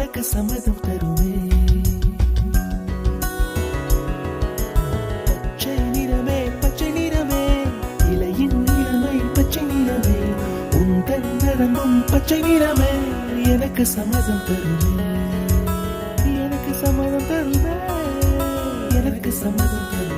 எனக்கு சம்மதம் தருமே. பச்சை நிறமே பச்சை நிறமே, இலையின் நிறமை பச்சை நிறமே, உந்தன் நரம்பும் பச்சை நிறமே, எனக்கு சம்மதம் தருமே, எனக்கு சம்மதம் தருமே, எனக்கு சம்மதம் தருமே.